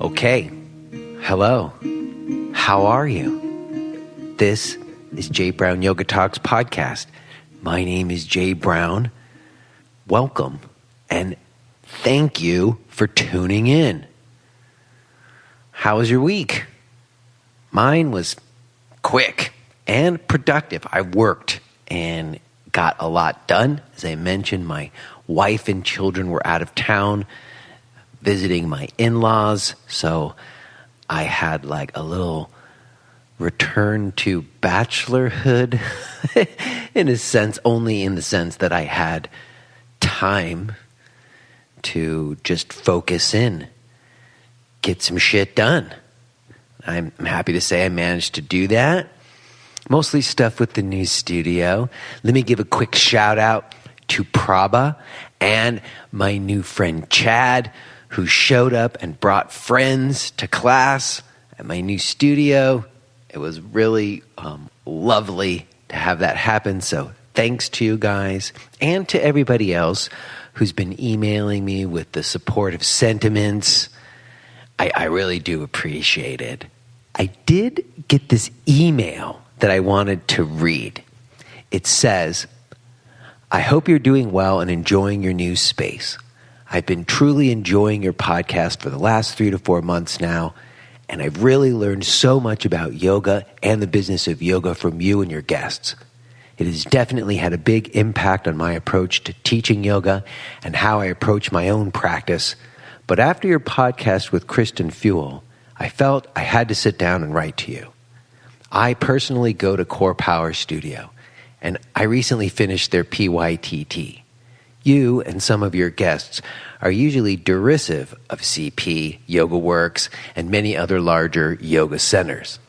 Okay, hello, how are you? This is Jay Brown Yoga Talks podcast. My name is Jay Brown. Welcome and thank you for tuning in. How was your week? Mine was quick and productive. I worked and got a lot done. As I mentioned, my wife and children were out of town visiting my in-laws, so I had like a little return to bachelorhood in a sense, only in the sense that I had time to just focus in, get some shit done. I'm happy to say I managed to do that. Mostly stuff with the new studio. Let me give a quick shout out to Prabha and my new friend Chad, who showed up and brought friends to class at my new studio. It was really lovely to have that happen. So thanks to you guys and to everybody else who's been emailing me with the supportive sentiments. I really do appreciate it. I did get this email that I wanted to read. It says, I hope you're doing well and enjoying your new space. I've been truly enjoying your podcast for the last 3 to 4 months now, and I've really learned so much about yoga and the business of yoga from you and your guests. It has definitely had a big impact on my approach to teaching yoga and how I approach my own practice. But after your podcast with Kristen Fuel, I felt I had to sit down and write to you. I personally go to Core Power Studio, and I recently finished their PYTT. You and some of your guests are usually derisive of CP, Yoga Works, and many other larger yoga centers.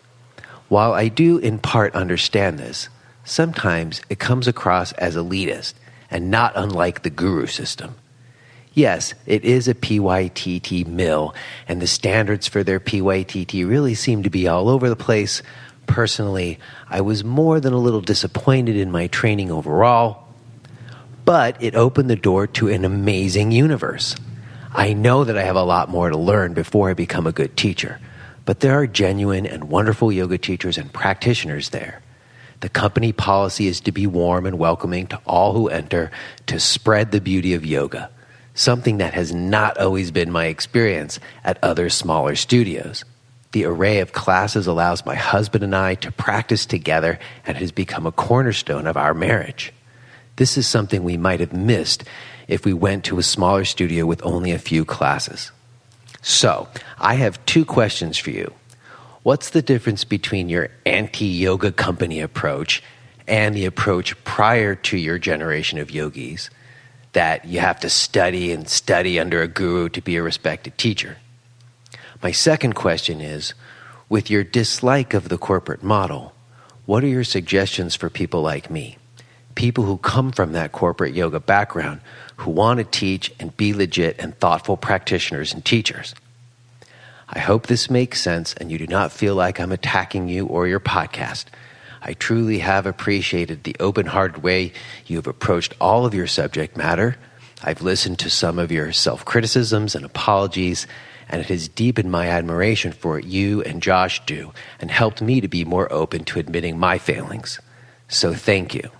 While I do in part understand this, sometimes it comes across as elitist and not unlike the guru system. Yes, it is a PYTT mill, and the standards for their PYTT really seem to be all over the place. Personally, I was more than a little disappointed in my training overall, but it opened the door to an amazing universe. I know that I have a lot more to learn before I become a good teacher, but there are genuine and wonderful yoga teachers and practitioners there. The company policy is to be warm and welcoming to all who enter to spread the beauty of yoga, something that has not always been my experience at other smaller studios. The array of classes allows my husband and I to practice together and has become a cornerstone of our marriage. This is something we might have missed if we went to a smaller studio with only a few classes. So, I have 2 questions for you. What's the difference between your anti-yoga company approach and the approach prior to your generation of yogis, that you have to study and study under a guru to be a respected teacher? My second question is, with your dislike of the corporate model, what are your suggestions for people like me? People who come from that corporate yoga background, who want to teach and be legit and thoughtful practitioners and teachers. I hope this makes sense and you do not feel like I'm attacking you or your podcast. I truly have appreciated the open-hearted way you have approached all of your subject matter. I've listened to some of your self-criticisms and apologies, and it has deepened my admiration for what you and Josh do and helped me to be more open to admitting my failings. So thank you.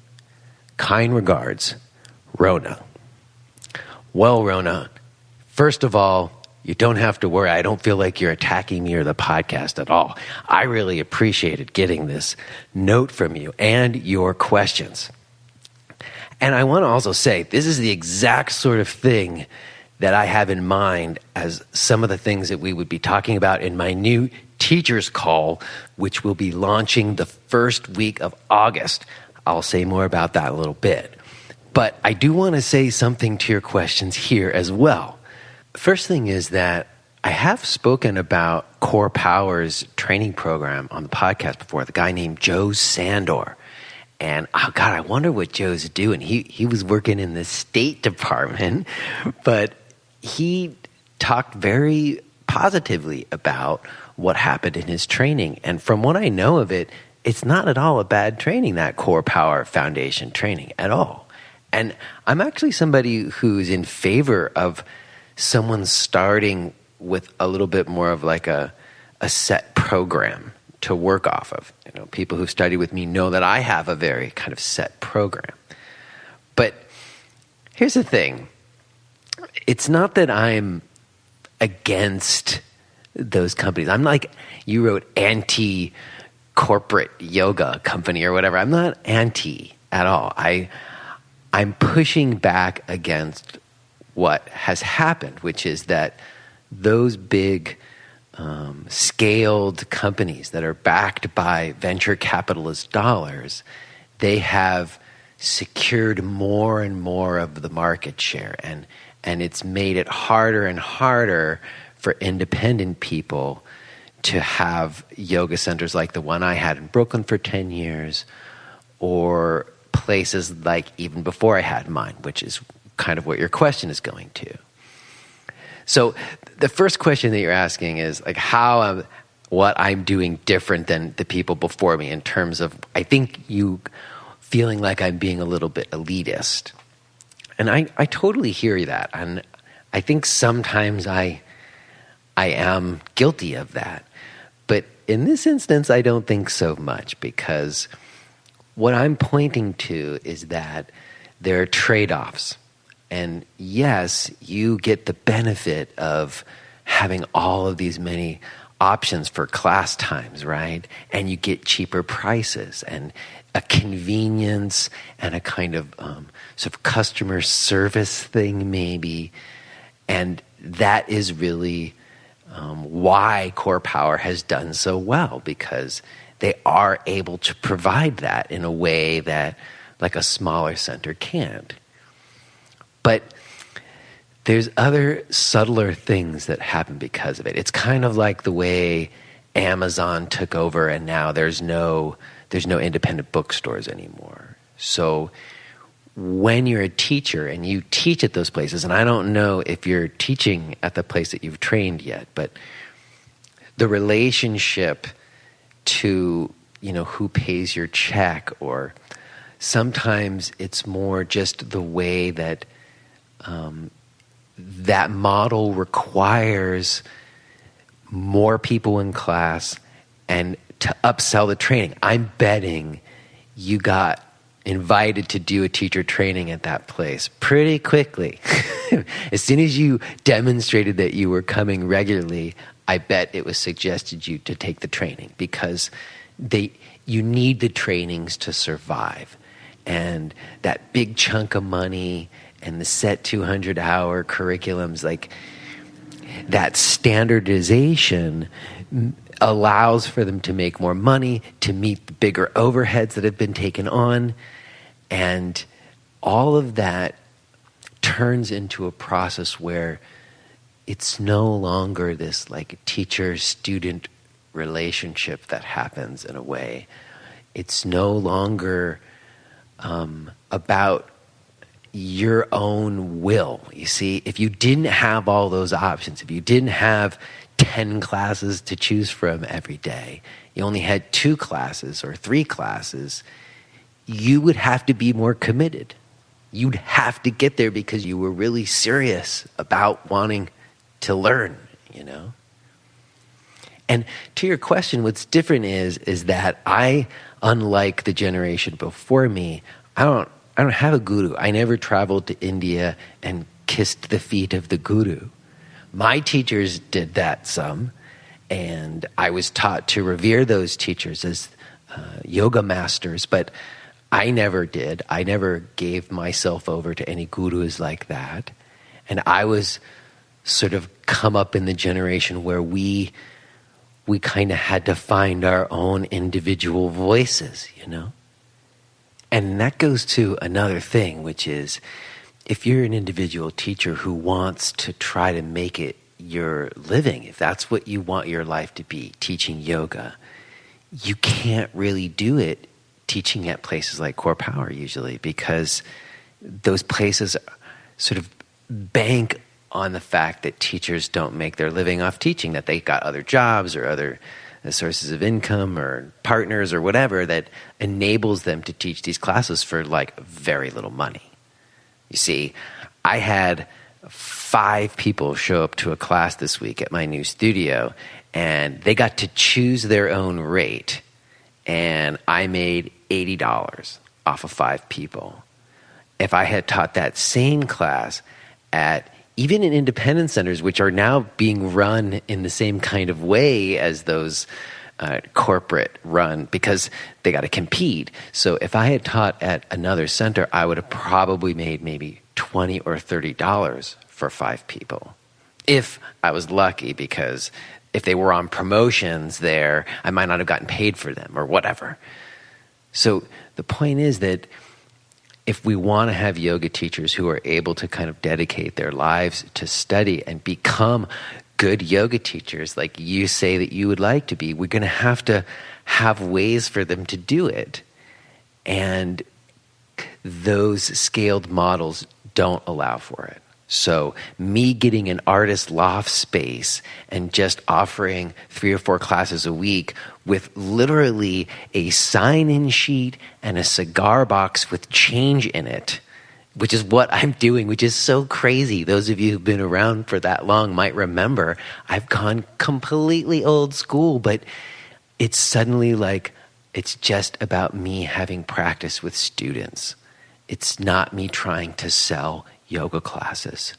Kind regards, Rona. Well, Rona, first of all, you don't have to worry. I don't feel like you're attacking me or the podcast at all. I really appreciated getting this note from you and your questions. And I want to also say, this is the exact sort of thing that I have in mind as some of the things that we would be talking about in my new teacher's call, which will be launching the first week of August. I'll say more about that in a little bit. But I do want to say something to your questions here as well. First thing is that I have spoken about Core Power's training program on the podcast before, the guy named Joe Sandor. And, oh God, I wonder what Joe's doing. He was working in the State Department, but he talked very positively about what happened in his training. And from what I know of it, it's not at all a bad training, that core power foundation training at all. And I'm actually somebody who's in favor of someone starting with a little bit more of like a set program to work off of. You know, people who study with me know that I have a very kind of set program. But here's the thing. It's not that I'm against those companies. I'm like, you wrote anti-corporate yoga company or whatever. I'm not anti at all. I'm pushing back against what has happened, which is that those big scaled companies that are backed by venture capitalist dollars, they have secured more and more of the market share, and it's made it harder and harder for independent people to have yoga centers like the one I had in Brooklyn for 10 years, or places like even before I had mine, which is kind of what your question is going to. So the first question that you're asking is like what I'm doing different than the people before me in terms of, I think you feeling like I'm being a little bit elitist. And I totally hear that. And I think sometimes I am guilty of that. But in this instance, I don't think so much, because what I'm pointing to is that there are trade-offs. And yes, you get the benefit of having all of these many options for class times, right? And you get cheaper prices and a convenience and a kind of sort of customer service thing maybe. And that is really why Core Power has done so well, because they are able to provide that in a way that like a smaller center can't. But there's other subtler things that happen because of it. It's kind of like the way Amazon took over and now there's no independent bookstores anymore. So when you're a teacher and you teach at those places, and I don't know if you're teaching at the place that you've trained yet, but the relationship to, who pays your check, or sometimes it's more just the way that that model requires more people in class and to upsell the training. I'm betting you got invited to do a teacher training at that place pretty quickly. As soon as you demonstrated that you were coming regularly, I bet it was suggested you to take the training, because you need the trainings to survive. And that big chunk of money and the set 200-hour curriculums, like that standardization allows for them to make more money, to meet the bigger overheads that have been taken on. And all of that turns into a process where it's no longer this like teacher-student relationship that happens in a way. It's no longer about your own will. You see, if you didn't have all those options, if you didn't have 10 classes to choose from every day, you only had 2 classes or 3 classes, you would have to be more committed. You'd have to get there because you were really serious about wanting to learn, And to your question, what's different is that I, unlike the generation before me, I don't have a guru. I never traveled to India and kissed the feet of the guru. My teachers did that some, and I was taught to revere those teachers as yoga masters, but I never did. I never gave myself over to any gurus like that. And I was sort of come up in the generation where we kind of had to find our own individual voices, And that goes to another thing, which is if you're an individual teacher who wants to try to make it your living, if that's what you want your life to be, teaching yoga, you can't really do it teaching at places like Core Power usually, because those places sort of bank on the fact that teachers don't make their living off teaching, that they got other jobs or other sources of income or partners or whatever that enables them to teach these classes for like very little money. You see, I had 5 people show up to a class this week at my new studio, and they got to choose their own rate, and I made $80 off of 5 people. If I had taught that same class at even in independent centers, which are now being run in the same kind of way as those corporate run, because they got to compete. So if I had taught at another center, I would have probably made maybe $20 or $30 for 5 people. If I was lucky, because if they were on promotions there, I might not have gotten paid for them or whatever. So the point is that if we want to have yoga teachers who are able to kind of dedicate their lives to study and become good yoga teachers like you say that you would like to be, we're going to have ways for them to do it. And those scaled models don't allow for it. So me getting an artist loft space and just offering 3 or 4 classes a week with literally a sign-in sheet and a cigar box with change in it, which is what I'm doing, which is so crazy. Those of you who've been around for that long might remember I've gone completely old school, but it's suddenly like it's just about me having practice with students. It's not me trying to sell yoga classes.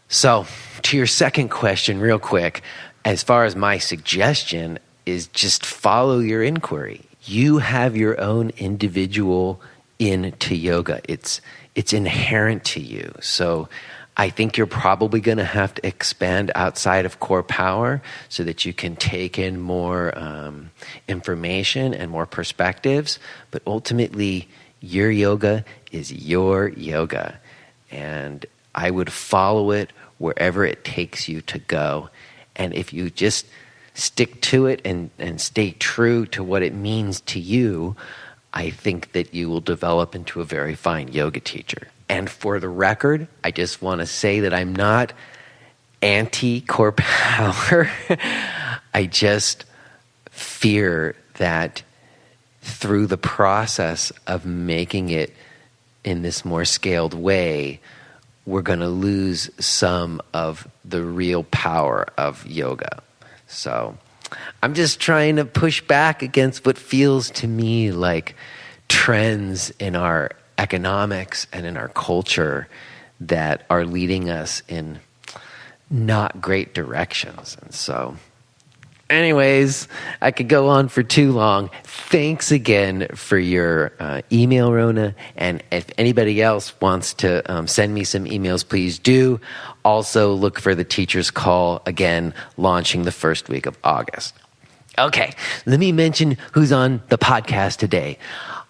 So, to your second question, real quick, as far as my suggestion is just follow your inquiry. You have your own individual into yoga. It's inherent to you. So I think you're probably going to have to expand outside of core power so that you can take in more information and more perspectives. But ultimately, your yoga is your yoga. And I would follow it wherever it takes you to go. And if you just stick to it and stay true to what it means to you, I think that you will develop into a very fine yoga teacher. And for the record, I just want to say that I'm not anti-core power. I just fear that through the process of making it in this more scaled way, we're going to lose some of the real power of yoga. So I'm just trying to push back against what feels to me like trends in our economics and in our culture that are leading us in not great directions. And so anyways, I could go on for too long. Thanks again for your email, Rona. And if anybody else wants to send me some emails, please do. Also, look for the Teacher's Call, again, launching the first week of August. Okay, let me mention who's on the podcast today.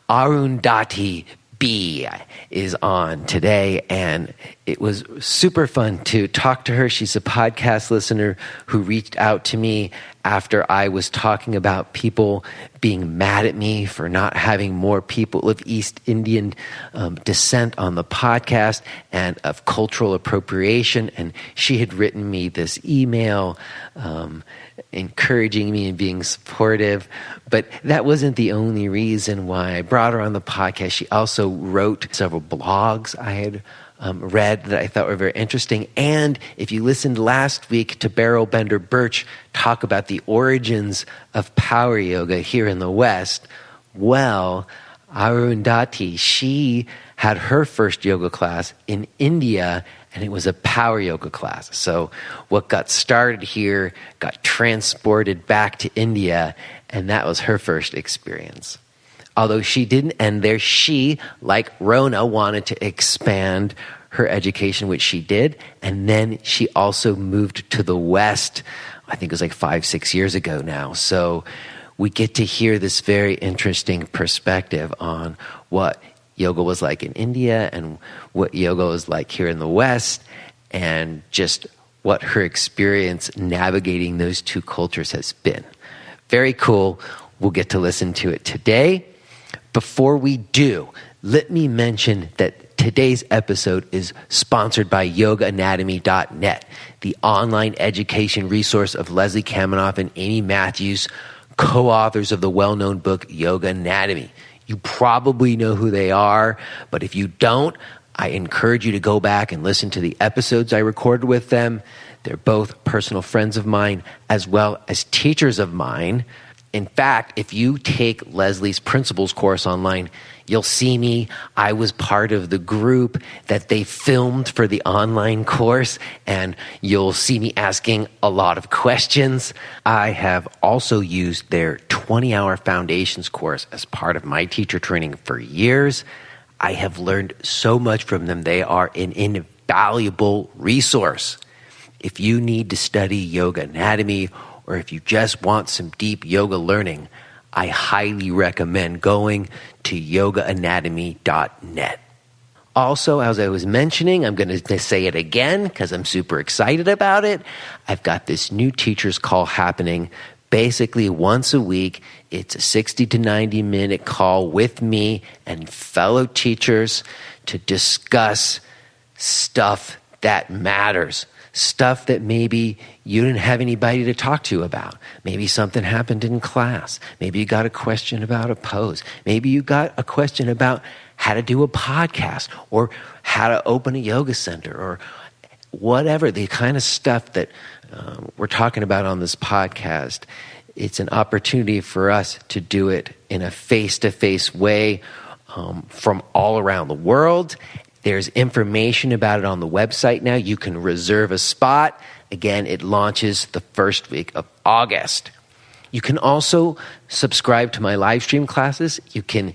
Arundhati B is on today, and it was super fun to talk to her. She's a podcast listener who reached out to me after I was talking about people being mad at me for not having more people of East Indian descent on the podcast and of cultural appropriation. And she had written me this email encouraging me and being supportive. But that wasn't the only reason why I brought her on the podcast. She also wrote several blogs I had read that I thought were very interesting. And if you listened last week to Beryl Bender Birch talk about the origins of power yoga here in the West, well, Arundhati, she had her first yoga class in India, and it was a power yoga class. So what got started here got transported back to India, and that was her first experience. Although she didn't end there, she, like Rona, wanted to expand her education, which she did, and then she also moved to the West, I think it was like 5-6 years ago now. So we get to hear this very interesting perspective on what yoga was like in India and what yoga was like here in the West, and just what her experience navigating those two cultures has been. Very cool. We'll get to listen to it today. Before we do, let me mention that Today's episode is sponsored by yogaanatomy.net, the online education resource of Leslie Kaminoff and Amy Matthews, co-authors of the well-known book Yoga Anatomy. You probably know who they are, but if you don't, I encourage you to go back and listen to the episodes I recorded with them. They're both personal friends of mine as well as teachers of mine. In fact, if you take Leslie's Principles course online, you'll see me. I was part of the group that they filmed for the online course, and you'll see me asking a lot of questions. I have also used their 20-hour foundations course as part of my teacher training for years. I have learned so much from them. They are an invaluable resource. If you need to study yoga anatomy, or if you just want some deep yoga learning, I highly recommend going to yogaanatomy.net. Also, as I was mentioning, I'm going to say it again because I'm super excited about it. I've got this new teacher's call happening basically once a week. It's a 60 to 90 minute call with me and fellow teachers to discuss stuff that matters. Stuff that maybe you didn't have anybody to talk to about. Maybe something happened in class. Maybe you got a question about a pose. Maybe you got a question about how to do a podcast or how to open a yoga center or whatever, the kind of stuff that we're talking about on this podcast. It's an opportunity for us to do it in a face-to-face way from all around the world. There's information about it on the website now. You can reserve a spot. Again, it launches the first week of August. You can also subscribe to my live stream classes. You can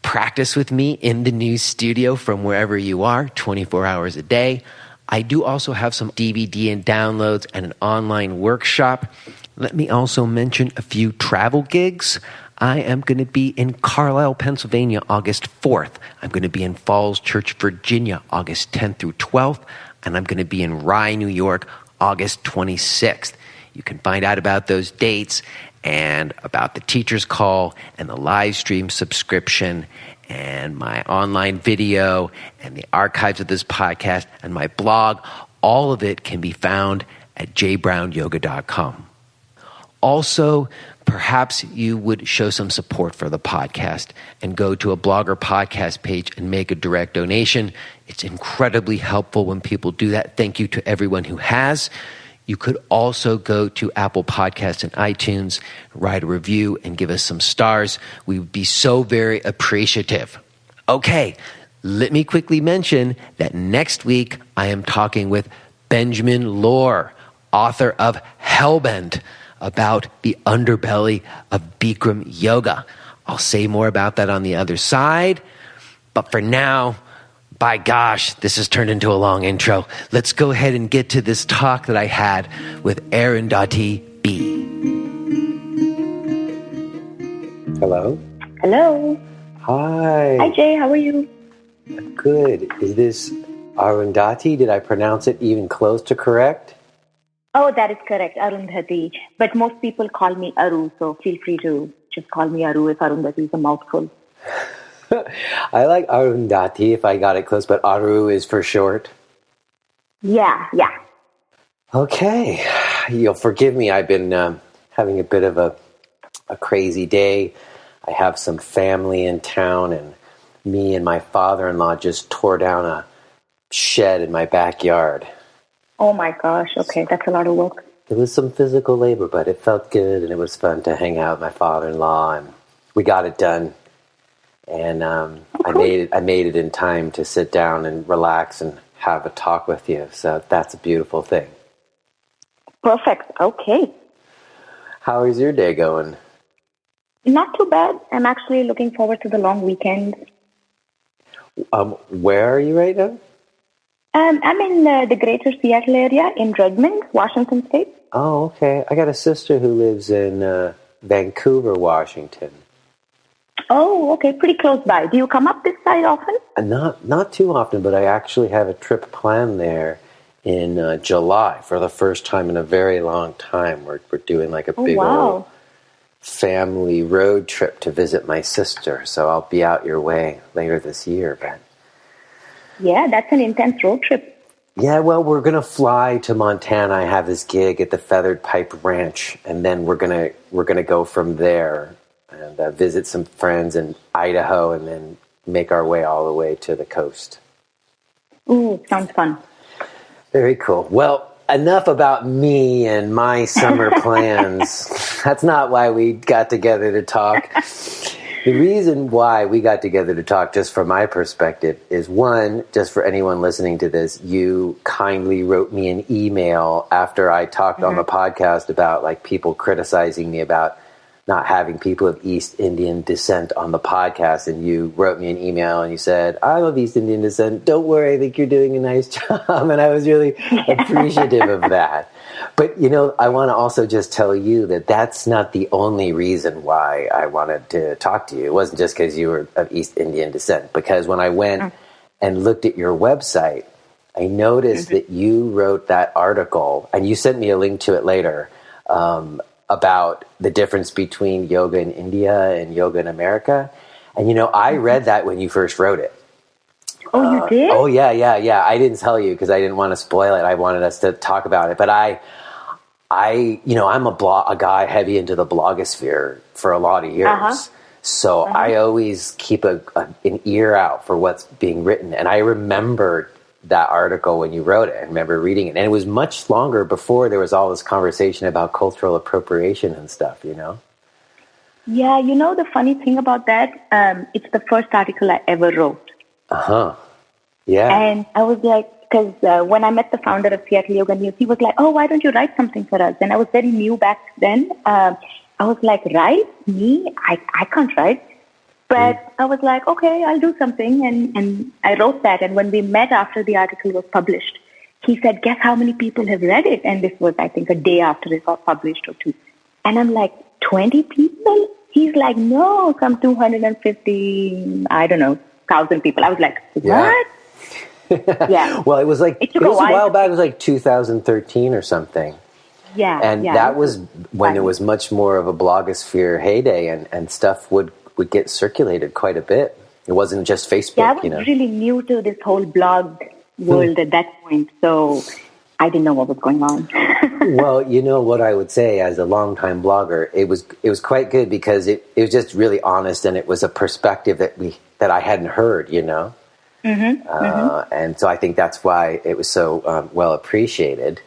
practice with me in the new studio from wherever you are, 24 hours a day. I do also have some DVD and downloads and an online workshop. Let me also mention a few travel gigs. I am going to be in Carlisle, Pennsylvania, August 4th. I'm going to be in Falls Church, Virginia, August 10th through 12th. And I'm going to be in Rye, New York, August 26th. You can find out about those dates and about the teacher's call and the live stream subscription and my online video and the archives of this podcast and my blog. All of it can be found at jbrownyoga.com. Also, perhaps you would show some support for the podcast and go to a blog or podcast page and make a direct donation. It's incredibly helpful when people do that. Thank you to everyone who has. You could also go to Apple Podcasts and iTunes, write a review, and give us some stars. We would be so very appreciative. Okay, let me quickly mention that next week I am talking with Benjamin Lohr, author of Hellbent, about the underbelly of Bikram yoga. I'll say more about that on the other side. But for now, by gosh, this has turned into a long intro. Let's go ahead and get to this talk that I had with Arundhati B. Hello. Hello. Hi. Hi, Jay. How are you? Good. Is this Arundhati? Did I pronounce it even close to correct? Oh, that is correct, Arundhati. But most people call me Aru, so feel free to just call me Aru if Arundhati is a mouthful. I like Arundhati if I got it close, but Aru is for short. Yeah. Okay. You'll forgive me. I've been having a bit of a crazy day. I have some family in town, and me and my father-in-law just tore down a shed in my backyard. Oh my gosh, okay, that's a lot of work. It was some physical labor, but it felt good, and it was fun to hang out with my father-in-law, and we got it done. And I made it in time to sit down and relax and have a talk with you. So that's a beautiful thing. Perfect, okay. How is your day going? Not too bad. I'm actually looking forward to the long weekend. Where are you right now? I'm in the greater Seattle area in Redmond, Washington State. Oh, okay. I got a sister who lives in Vancouver, Washington. Oh, okay. Pretty close by. Do you come up this side often? Not too often, but I actually have a trip planned there in July for the first time in a very long time. We're doing like a big old family road trip to visit my sister. So I'll be out your way later this year. But Yeah, that's an intense road trip. Yeah, well, we're gonna fly to Montana. I have this gig at the Feathered Pipe Ranch, and then we're gonna go from there and visit some friends in Idaho, and then make our way all the way to the coast. Ooh, sounds fun. Very cool. Well, enough about me and my summer plans. That's not why we got together to talk. The reason why we got together to talk, just from my perspective, is one, just for anyone listening to this, you kindly wrote me an email after I talked on the podcast about like people criticizing me about not having people of East Indian descent on the podcast. And you wrote me an email and you said, I'm of East Indian descent. Don't worry, I think you're doing a nice job. And I was really appreciative of that. But, you know, I want to also just tell you that that's not the only reason why I wanted to talk to you. It wasn't just because you were of East Indian descent, because when I went and looked at your website, I noticed that you wrote that article, and you sent me a link to it later, about the difference between yoga in India and yoga in America. And, you know, I read that when you first wrote it. Oh, you did? Oh, yeah. I didn't tell you because I didn't want to spoil it. I wanted us to talk about it. But you know, I'm a guy heavy into the blogosphere for a lot of years. So I always keep an ear out for what's being written. And I remembered that article when you wrote it. I remember reading it. And it was much longer before there was all this conversation about cultural appropriation and stuff, you know? Yeah, you know, the funny thing about that, it's the first article I ever wrote. Yeah. And I was like, because when I met the founder of Seattle Yoga News, he was like, oh, why don't you write something for us? And I was very new back then. I was like, write? Me? I can't write. But I was like, okay, I'll do something. And I wrote that. And when we met after the article was published, he said, guess how many people have read it? And this was, I think, a day after it got published or two. And I'm like, 20 people? He's like, no, some 250, I don't know, 1,000 people. I was like, what? Yeah. Well, it was like, it was a while back. It was like 2013 or something. Yeah. And that was when there was much more of a blogosphere heyday, and stuff would get circulated quite a bit. It wasn't just Facebook, I was really new to this whole blog world at that point, so I didn't know what was going on. Well, you know what I would say as a longtime blogger, it was quite good because it was just really honest, and it was a perspective that I hadn't heard, you know? And so I think that's why it was so well appreciated.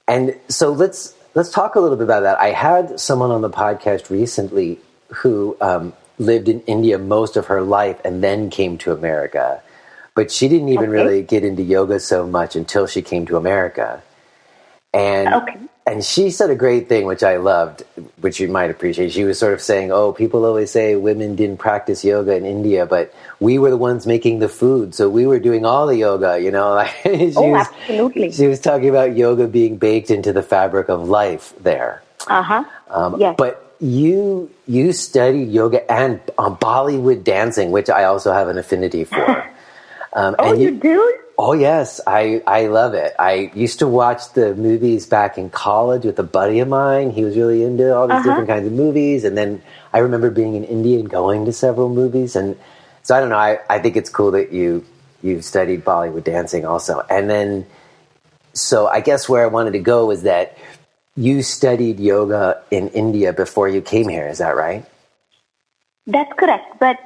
And so let's talk a little bit about that. I had someone on the podcast recently who lived in India most of her life and then came to America. But she didn't even really get into yoga so much until she came to America. And she said a great thing, which I loved, which you might appreciate. She was sort of saying, oh, people always say women didn't practice yoga in India, but we were the ones making the food. So we were doing all the yoga, you know. Absolutely. She was talking about yoga being baked into the fabric of life there. Yes. But you studied yoga and Bollywood dancing, which I also have an affinity for. You do? Oh, yes. I love it. I used to watch the movies back in college with a buddy of mine. He was really into all these different kinds of movies. And then I remember being in India and going to several movies. And so I don't know. I think it's cool that you studied Bollywood dancing also. And then, so I guess where I wanted to go was that you studied yoga in India before you came here. Is that right? That's correct. But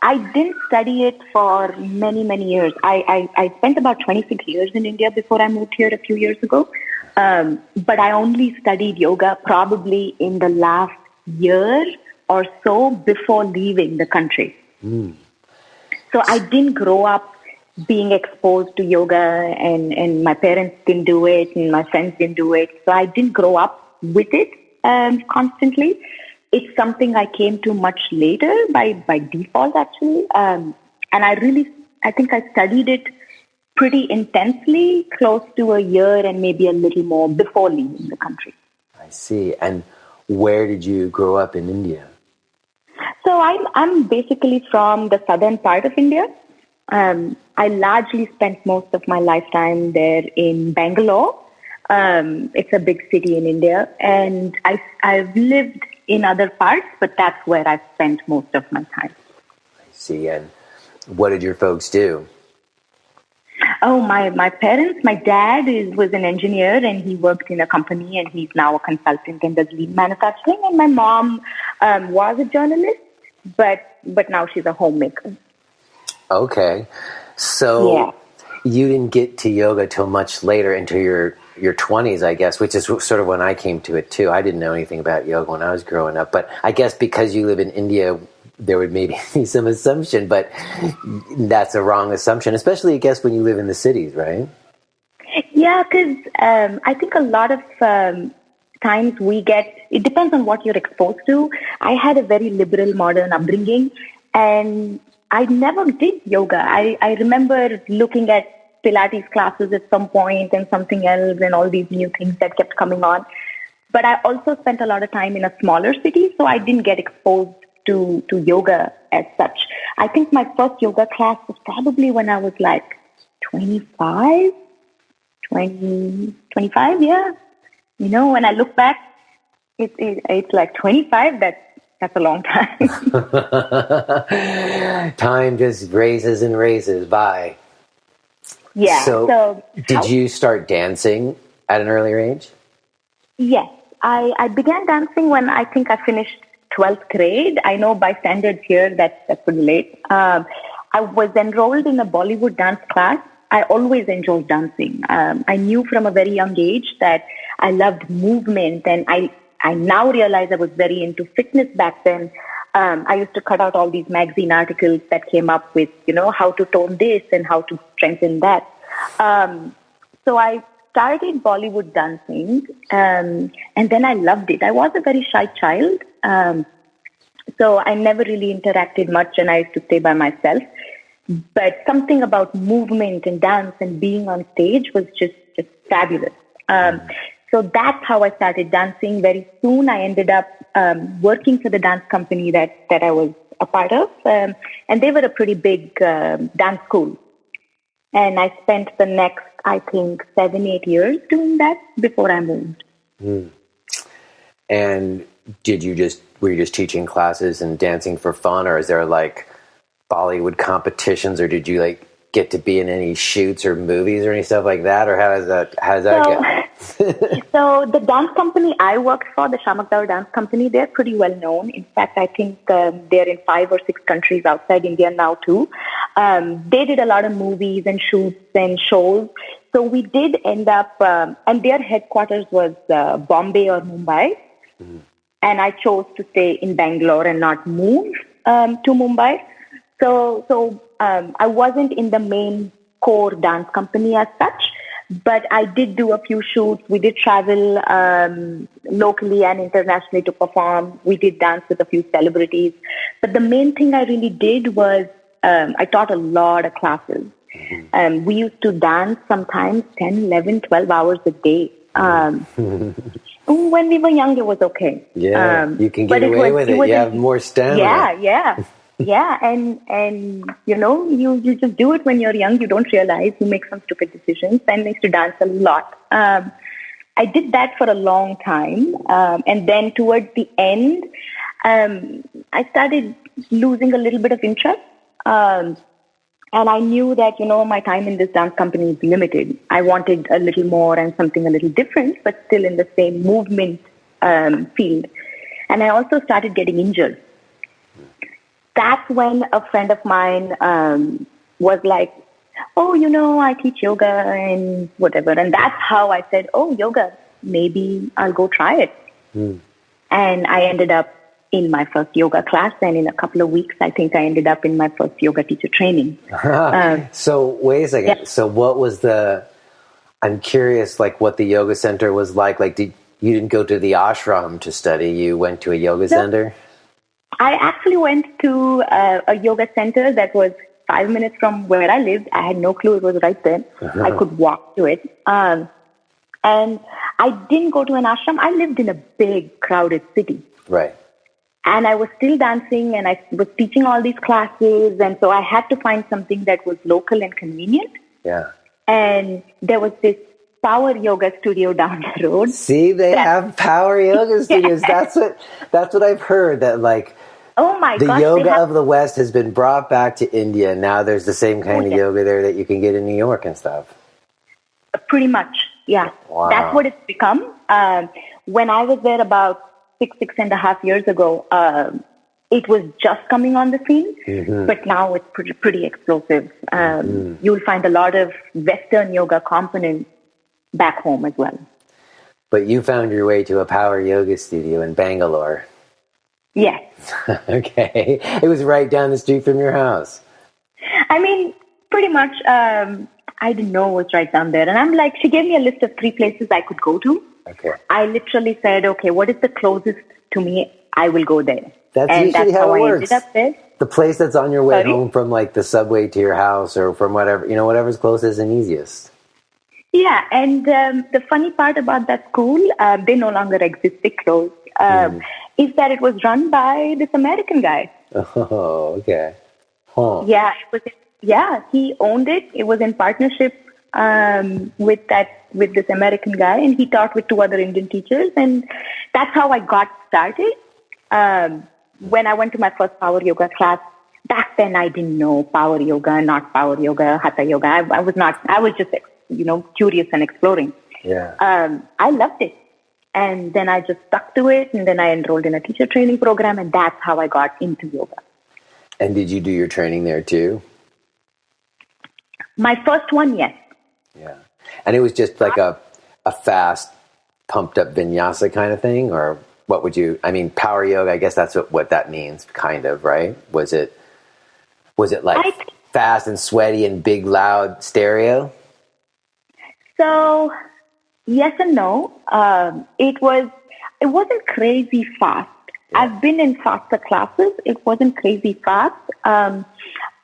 I didn't study it for many, many years. I spent about 26 years in India before I moved here a few years ago. But I only studied yoga probably in the last year or so before leaving the country. So I didn't grow up being exposed to yoga, and my parents didn't do it, and my friends didn't do it. So I didn't grow up with it constantly. It's something I came to much later by default, actually. And I think I studied it pretty intensely, close to a year and maybe a little more before leaving the country. I see. And where did you grow up in India? So I'm basically from the southern part of India. I largely spent most of my lifetime there in Bangalore. It's a big city in India. And I've lived in other parts, but that's where I've spent most of my time. I see. And what did your folks do? Oh, my parents, my dad was an engineer and he worked in a company and he's now a consultant and does lean manufacturing. And my mom was a journalist, but now she's a homemaker. Okay. So you didn't get to yoga till much later into your 20s, I guess, which is sort of when I came to it too. I didn't know anything about yoga when I was growing up, but I guess because you live in India, there would maybe be some assumption, but that's a wrong assumption, especially, I guess, when you live in the cities, right? Yeah, because I think a lot of times it depends on what you're exposed to. I had a very liberal, modern upbringing, and I never did yoga. I remember looking at Pilates classes at some point and something else and all these new things that kept coming on. But I also spent a lot of time in a smaller city, so I didn't get exposed to yoga as such. I think my first yoga class was probably when I was like 25, yeah. You know, when I look back, it's like 25, that's a long time. Time just races and races by. Yeah. So did you start dancing at an earlier age? Yes. I began dancing when I think I finished 12th grade. I know by standards here that's pretty late. I was enrolled in a Bollywood dance class. I always enjoyed dancing. I knew from a very young age that I loved movement, and I now realize I was very into fitness back then. I used to cut out all these magazine articles that came up with, how to tone this and how to strengthen that. So I started Bollywood dancing, and then I loved it. I was a very shy child, so I never really interacted much, and I used to stay by myself. But something about movement and dance and being on stage was just fabulous. So that's how I started dancing. Very soon I ended up working for the dance company that I was a part of. And they were a pretty big dance school. And I spent the next, I think, 7-8 years doing that before I moved. Mm. And were you just teaching classes and dancing for fun, or is there like Bollywood competitions, or did you get to be in any shoots or movies or any stuff like that, or how does that go? So the dance company I worked for, the Shamakdar Dance Company, they're pretty well known. In fact, I think they're in 5 or 6 countries outside India now too. They did a lot of movies and shoots and shows. So we did end up, and their headquarters was Bombay or Mumbai. Mm. And I chose to stay in Bangalore and not move to Mumbai. So I wasn't in the main core dance company as such, but I did do a few shoots. We did travel locally and internationally to perform. We did dance with a few celebrities. But the main thing I really did was I taught a lot of classes. We used to dance sometimes 10, 11, 12 hours a day. When we were young, it was okay. Yeah, you can get away with it. You have more stamina. Yeah, and you just do it when you're young. You don't realize you make some stupid decisions. And I used to dance a lot. I did that for a long time, and then towards the end, I started losing a little bit of interest. And I knew that, my time in this dance company is limited. I wanted a little more and something a little different, but still in the same movement field. And I also started getting injured. That's when a friend of mine was like, oh, I teach yoga and whatever. And that's how I said, oh, yoga, maybe I'll go try it. Mm. And I ended up in my first yoga class, and in a couple of weeks, I think I ended up in my first yoga teacher training. So wait a second. Yeah. So what was I'm curious, what the yoga center was like. You didn't go to the ashram to study. You went to a yoga center? I actually went to a yoga center that was 5 minutes from where I lived. I had no clue it was right there. Uh-huh. I could walk to it. And I didn't go to an ashram. I lived in a big, crowded city. Right. And I was still dancing, and I was teaching all these classes. And so I had to find something that was local and convenient. Yeah. And there was this power yoga studio down the road. See, they have power yoga studios. That's what I've heard, that Oh my The gosh. yoga of the West has been brought back to India, and now there's the same kind of yoga there that you can get in New York and stuff. Pretty much, yeah. Wow. That's what it's become. When I was there about six and a half years ago, it was just coming on the scene, but now it's pretty explosive. You'll find a lot of Western yoga components back home as well. But you found your way to a power yoga studio in Bangalore. Yes. Okay. It was right down the street from your house. I mean, pretty much, I didn't know it was right down there. And I'm like, she gave me a list of 3 places I could go to. Okay. I literally said, okay, what is the closest to me? I will go there. That's usually how it works. I ended up there. The place that's on your way home from like the subway to your house or from whatever, whatever's closest and easiest. Yeah. And the funny part about that school, they no longer exist. They closed. Is that it was run by this American guy. Oh, okay. Huh. Yeah, he owned it. It was in partnership with this American guy, and he taught with 2 other Indian teachers, and that's how I got started. When I went to my first power yoga class, back then I didn't know power yoga, not power yoga, hatha yoga. I was just curious and exploring. Yeah. I loved it. And then I just stuck to it, and then I enrolled in a teacher training program, and that's how I got into yoga. And did you do your training there too? My first one, yes. Yeah. And it was just like a fast, pumped up vinyasa kind of thing? Or what would you, power yoga, I guess that's what that means, kind of, right? Was it like fast and sweaty and big, loud stereo? So, yes and no. It wasn't crazy fast. Yeah. I've been in faster classes. It wasn't crazy fast.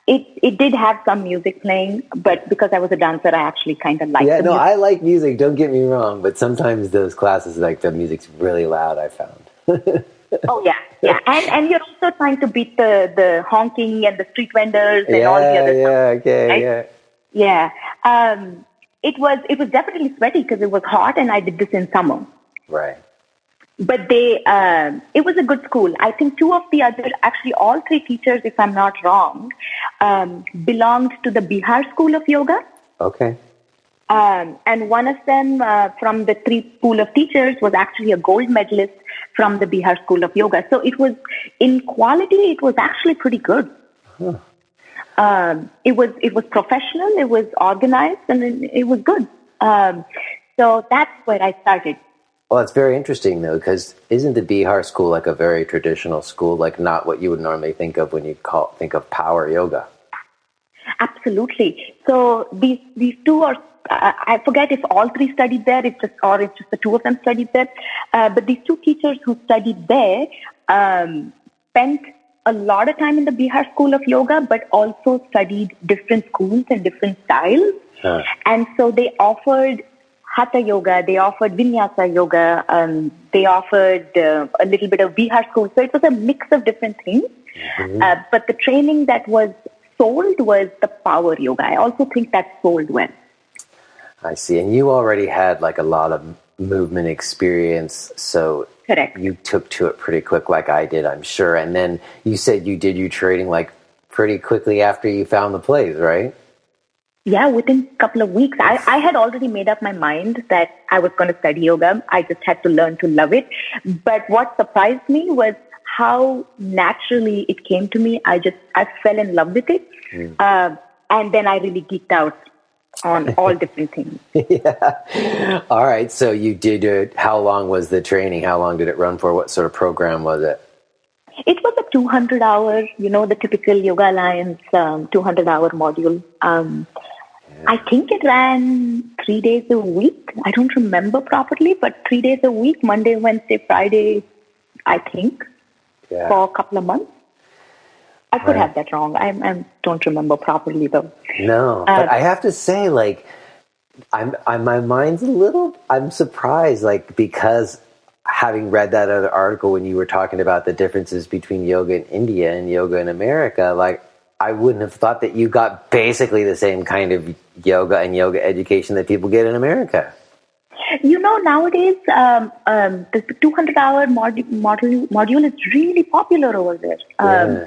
It did have some music playing, but because I was a dancer, I actually kind of liked the music. I like music, don't get me wrong, but sometimes those classes, like the music's really loud, I found. Oh, yeah. And you're also trying to beat the honking and the street vendors and all the other stuff. Okay, right? Yeah. It was definitely sweaty because it was hot, and I did this in summer. Right. But it was a good school. I think 2 of the other, actually all 3 teachers, if I'm not wrong, belonged to the Bihar School of Yoga. Okay. And one of them from the 3 pool of teachers was actually a gold medalist from the Bihar School of Yoga. So it was, in quality, it was actually pretty good. Huh. It was professional, it was organized, and it was good. So that's where I started. Well, it's very interesting, though, because isn't the Bihar school like a very traditional school, like not what you would normally think of when you think of power yoga? Absolutely. So these 2 are, I forget if all 3 studied there, it's just the 2 of them studied there. But these 2 teachers who studied there spent a lot of time in the Bihar School of Yoga, but also studied different schools and different styles. Huh. And so they offered Hatha yoga, they offered Vinyasa yoga, they offered a little bit of Bihar school. So it was a mix of different things. Mm-hmm. But the training that was sold was the power yoga. I also think that sold well. I see. And you already had like a lot of movement experience. So correct. You took to it pretty quick like I did, I'm sure. And then you said you did your training like pretty quickly after you found the place, right? Yeah, within a couple of weeks. I had already made up my mind that I was going to study yoga. I just had to learn to love it. But what surprised me was how naturally it came to me. I fell in love with it. And then I really geeked out on all different things. Yeah. All right. So you did it. How long was the training? How long did it run for? What sort of program was it? It was a 200-hour, the typical Yoga Alliance 200-hour module. I think it ran 3 days a week. I don't remember properly, but 3 days a week, Monday, Wednesday, Friday, I think, for a couple of months. I could have that wrong. I don't remember properly, though. No, but I have to say, like, my mind's I'm surprised, like, because having read that other article when you were talking about the differences between yoga in India and yoga in America, like, I wouldn't have thought that you got basically the same kind of yoga and yoga education that people get in America. Nowadays, the 200-hour module is really popular over there. Yeah.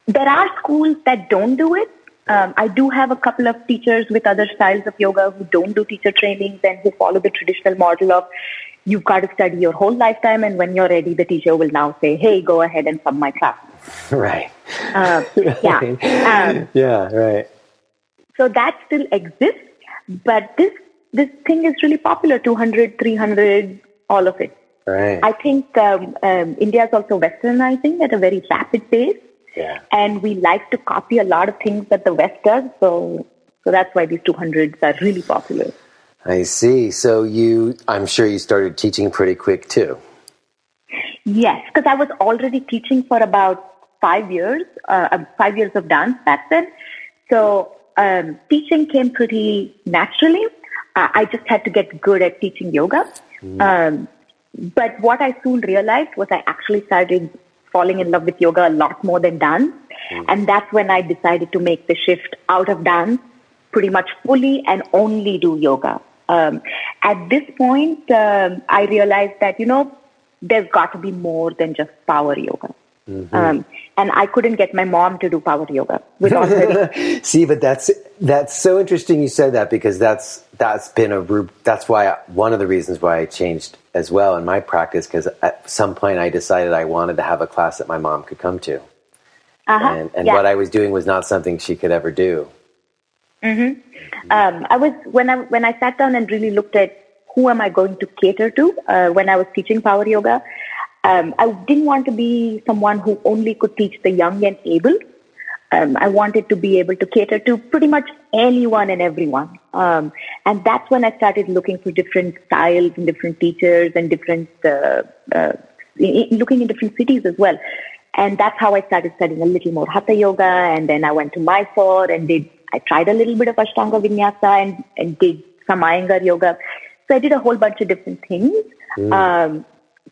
There are schools that don't do it. I do have a couple of teachers with other styles of yoga who don't do teacher trainings and who follow the traditional model of you've got to study your whole lifetime, and when you're ready, the teacher will now say, hey, go ahead and come my class. Right. Yeah. Yeah, right. So that still exists, but this thing is really popular, 200, 300, all of it. Right. I think India is also westernizing at a very rapid pace. Yeah. And we like to copy a lot of things that the West does. So that's why these 200s are really popular. I see. So I'm sure you started teaching pretty quick too. Yes, because I was already teaching for about 5 years, 5 years of dance back then. So teaching came pretty naturally. I just had to get good at teaching yoga. But what I soon realized was I actually started falling in love with yoga a lot more than dance. And that's when I decided to make the shift out of dance pretty much fully and only do yoga. At this point, I realized that, there's got to be more than just power yoga. And I couldn't get my mom to do power yoga with all her. See, but that's so interesting you said that, because that's why one of the reasons why I changed as well in my practice, because at some point I decided I wanted to have a class that my mom could come to. And what I was doing was not something she could ever do. I was when I sat down and really looked at who am I going to cater to when I was teaching power yoga. I didn't want to be someone who only could teach the young and able. I wanted to be able to cater to pretty much anyone and everyone. And that's when I started looking for different styles and different teachers and looking in different cities as well. And that's how I started studying a little more Hatha Yoga. And then I went to Mysore and I tried a little bit of Ashtanga Vinyasa and did some Iyengar Yoga. So I did a whole bunch of different things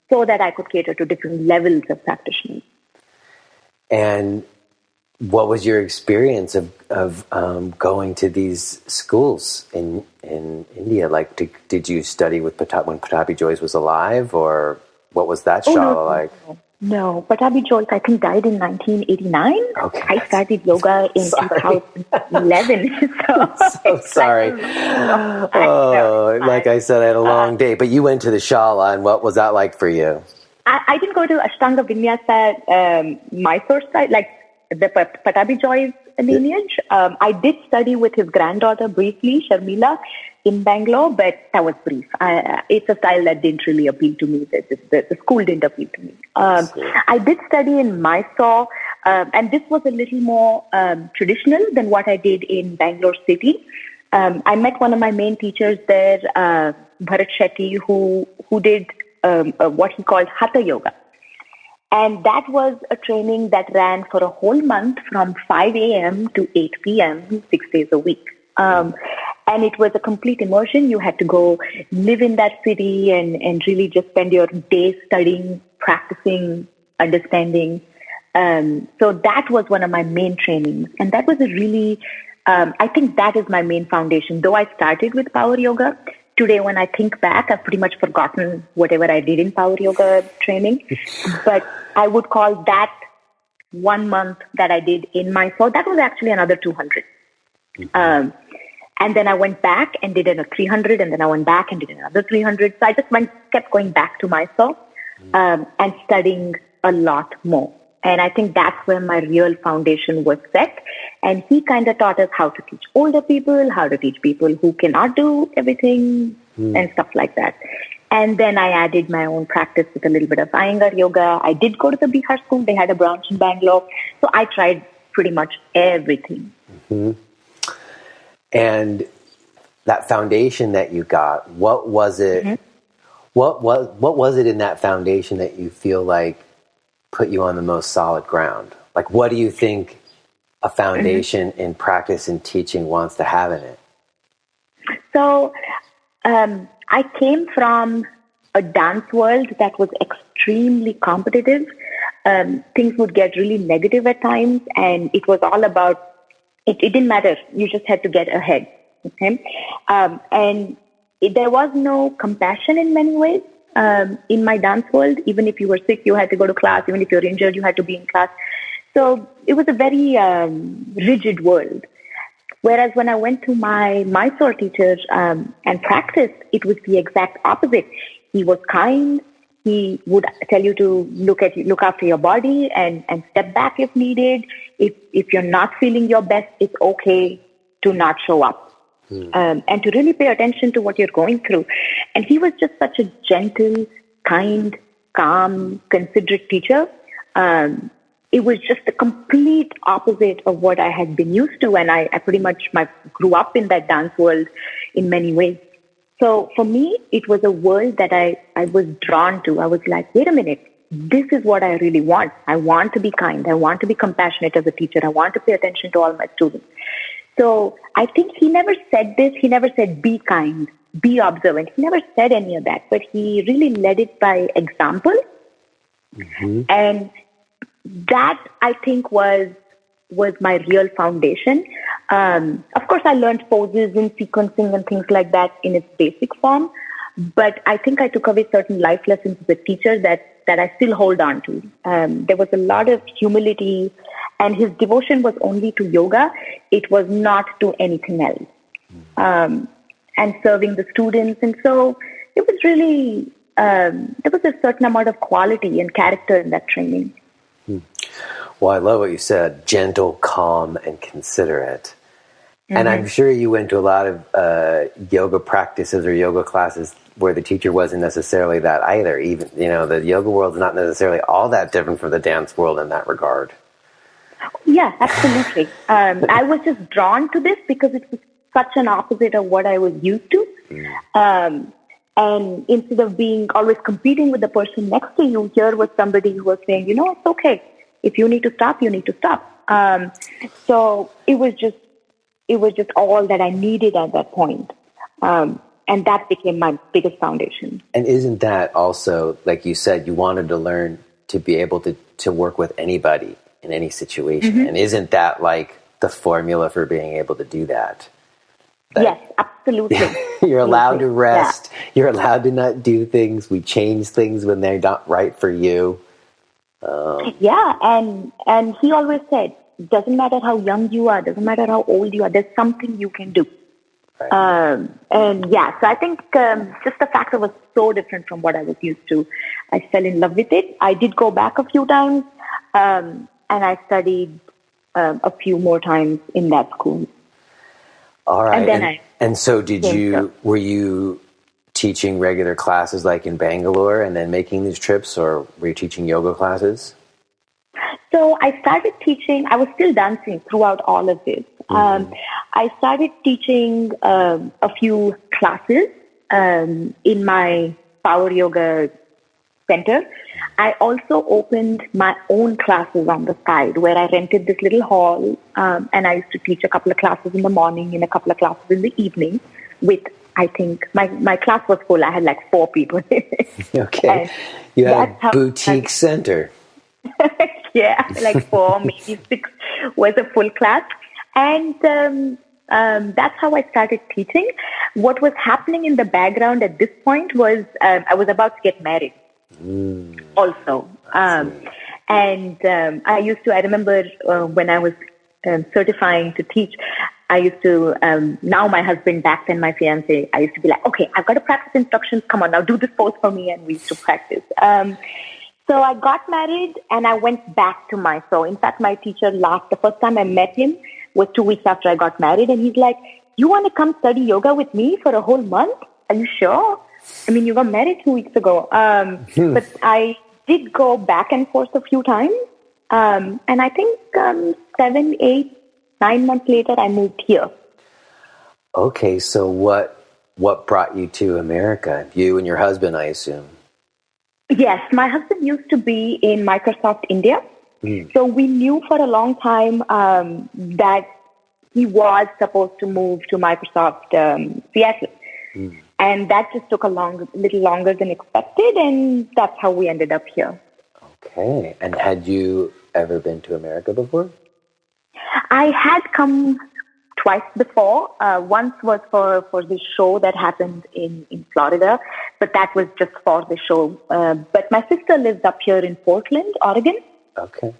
so that I could cater to different levels of practitioners. And what was your experience of going to these schools in India? Like, did you study with when Pattabhi Jois was alive, or what was that shala like? No, Pattabhi Jois, I think, died in 1989. Okay. I started yoga in 2011. So sorry. Like I said, I had a long day. But you went to the shala, and what was that like for you? I didn't go to Ashtanga Vinyasa Mysore side, like the Pattabhi Jois lineage. I did study with his granddaughter briefly, Sharmila, in Bangalore, but that was brief. It's a style that didn't really appeal to me. The school didn't appeal to me. I did study in Mysore, and this was a little more traditional than what I did in Bangalore city. I met one of my main teachers there, Bharat Shetty, who did what he called Hatha Yoga. And that was a training that ran for a whole month from 5 a.m. to 8 p.m., 6 days a week. And it was a complete immersion. You had to go live in that city and really just spend your days studying, practicing, understanding. So that was one of my main trainings. And that was a really, I think that is my main foundation. Though I started with power yoga, today when I think back, I've pretty much forgotten whatever I did in power yoga training. But I would call that 1 month that I did in Mysore, that was actually another 200. And then I went back and did a 300, and then I went back and did another 300. So I just kept going back to Mysore and studying a lot more. And I think that's where my real foundation was set. And he kind of taught us how to teach older people, how to teach people who cannot do everything and stuff like that. And then I added my own practice with a little bit of Iyengar yoga. I did go to the Bihar school. They had a branch in Bangalore. So I tried pretty much everything. And that foundation that you got, what was it? What was it in that foundation that you feel like put you on the most solid ground? Like, what do you think a foundation in practice and teaching wants to have in it? So I came from a dance world that was extremely competitive. Things would get really negative at times, and it was all about, it didn't matter. You just had to get ahead. Okay. And there was no compassion in many ways in my dance world. Even if you were sick, you had to go to class. Even if you were injured, you had to be in class. So it was a very rigid world. Whereas when I went to my Mysore teacher and practiced, it was the exact opposite. He was kind. He would tell you to look after your body and step back if needed. If you're not feeling your best, it's okay to not show up. And to really pay attention to what you're going through. And he was just such a gentle, kind, calm, considerate teacher. It was just the complete opposite of what I had been used to. And I pretty much grew up in that dance world in many ways. So for me, it was a world that I was drawn to. I was like, wait a minute, this is what I really want. I want to be kind. I want to be compassionate as a teacher. I want to pay attention to all my students. So I think he never said this. He never said, be kind, be observant. He never said any of that, but he really led it by example. Mm-hmm. And that, I think, was my real foundation. Of course, I learned poses and sequencing and things like that in its basic form. But I think I took away certain life lessons as a teacher that I still hold on to. There was a lot of humility, and his devotion was only to yoga. It was not to anything else. And serving the students. And so it was really, there was a certain amount of quality and character in that training. Well, I love what you said, gentle, calm, and considerate. Mm-hmm. And I'm sure you went to a lot of yoga practices or yoga classes where the teacher wasn't necessarily that either. Even, the yoga world is not necessarily all that different from the dance world in that regard. Yeah, absolutely. I was just drawn to this because it was such an opposite of what I was used to. And instead of being always competing with the person next to you, here was somebody who was saying, it's okay. If you need to stop, you need to stop. So it was just all that I needed at that point. And that became my biggest foundation. And isn't that also, like you said, you wanted to learn to be able to work with anybody in any situation? Mm-hmm. And isn't that like the formula for being able to do that? Yes, absolutely. You're allowed to rest. Yeah. You're allowed to not do things. We change things when they're not right for you. Yeah, and he always said, doesn't matter how young you are, doesn't matter how old you are, there's something you can do. Right. And yeah, so I think just the fact that it was so different from what I was used to, I fell in love with it. I did go back a few times, and I studied a few more times in that school. All right. And then and so were you teaching regular classes like in Bangalore and then making these trips, or were you teaching yoga classes? So I started teaching, I was still dancing throughout all of this. Mm-hmm. I started teaching a few classes in my power yoga center. I also opened my own classes on the side where I rented this little hall, and I used to teach a couple of classes in the morning and a couple of classes in the evening with, I think, my class was full. I had like 4 people. Okay. You had a boutique center. Yeah, like 4, maybe 6 was a full class. And that's how I started teaching. What was happening in the background at this point was I was about to get married also. And I remember when I was certifying to teach, I used to, now my husband back then, my fiance, I used to be like, okay, I've got to practice instructions. Come on, now do this pose for me. And we used to practice. So I got married and I went back to Mysore. In fact, my teacher laughed. The first time I met him was 2 weeks after I got married. And he's like, you want to come study yoga with me for a whole month? Are you sure? I mean, you got married 2 weeks ago. But I did go back and forth a few times. And I think 7, 8, 9 months later, I moved here. Okay, so what brought you to America? You and your husband, I assume. Yes, my husband used to be in Microsoft India. So we knew for a long time that he was supposed to move to Microsoft Seattle. And that just took a little longer than expected, and that's how we ended up here. Okay. And had you ever been to America before? I had come twice before. Once was for the show that happened in Florida, but that was just for the show. But my sister lives up here in Portland, Oregon. Okay.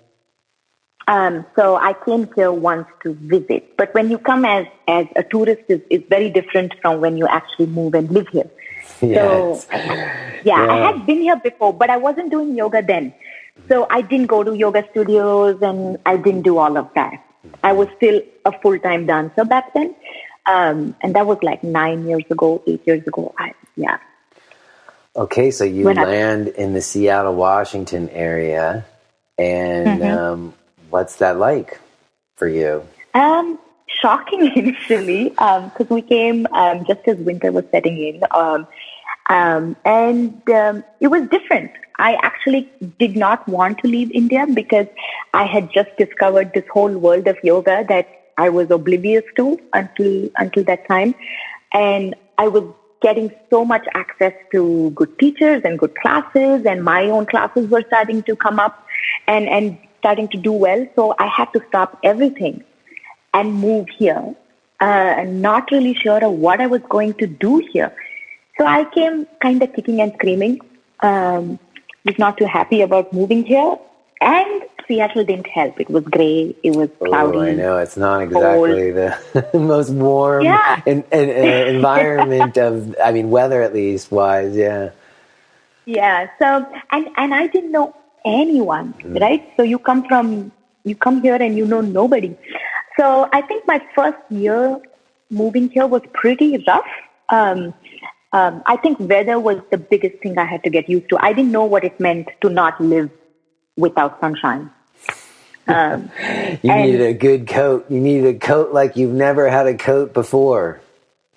So I came here once to visit. But when you come as a tourist, it's very different from when you actually move and live here. Yes. So, yeah, I had been here before, but I wasn't doing yoga then. So I didn't go to yoga studios and I didn't do all of that. I was still a full-time dancer back then. And that was like 9 years ago, 8 years ago. Yeah. Okay, so you land in the Seattle, Washington area. And what's that like for you? Shocking initially, because we came just as winter was setting in. And it was different. I actually did not want to leave India because I had just discovered this whole world of yoga that I was oblivious to until that time. And I was getting so much access to good teachers and good classes, and my own classes were starting to come up and starting to do well. So I had to stop everything and move here, not really sure of what I was going to do here. So I came kind of kicking and screaming. Was not too happy about moving here. And Seattle didn't help. It was gray. It was cloudy. Oh, I know. It's not exactly the most warm environment of, weather at least wise. Yeah. Yeah. So, and I didn't know anyone, right? So you come here and you know nobody. So I think my first year moving here was pretty rough. I think weather was the biggest thing I had to get used to. I didn't know what it meant to not live without sunshine. You needed a good coat. You needed a coat like you've never had a coat before.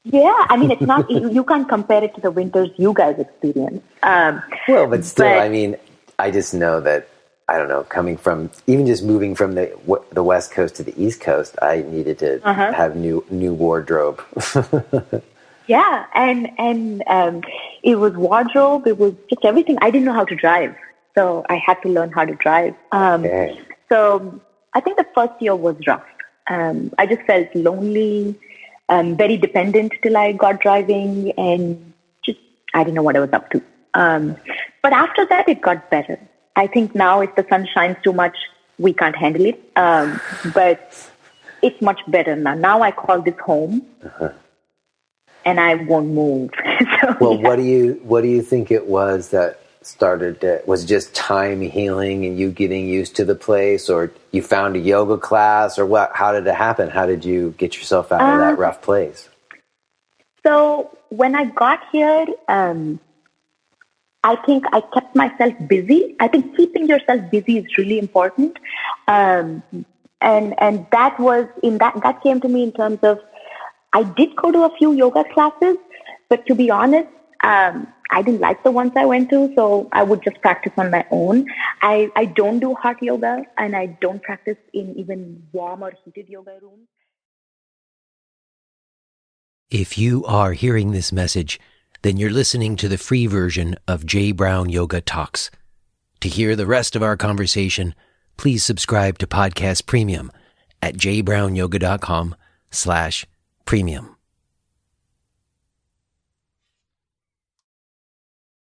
Yeah, it's not, you can't compare it to the winters you guys experience. Well, but still, I just know that, I don't know, coming from, even just moving from the West Coast to the East Coast, I needed to have new wardrobe. Yeah, and it was wardrobe, it was just everything. I didn't know how to drive, so I had to learn how to drive. Okay. So I think the first year was rough. I just felt lonely, very dependent till I got driving, and just I didn't know what I was up to. But after that, it got better. I think now if the sun shines too much, we can't handle it. But it's much better now. Now I call this home. And I won't move. Well, what do you think it was that was it just time healing and you getting used to the place, or you found a yoga class, or what? How did it happen? How did you get yourself out of that rough place? So when I got here, I think I kept myself busy. I think keeping yourself busy is really important. And that was that came to me in terms of, I did go to a few yoga classes, but to be honest, I didn't like the ones I went to, so I would just practice on my own. I don't do hot yoga, and I don't practice in even warm or heated yoga rooms. If you are hearing this message, then you're listening to the free version of J. Brown Yoga Talks. To hear the rest of our conversation, please subscribe to Podcast Premium at jbrownyoga.com/premium.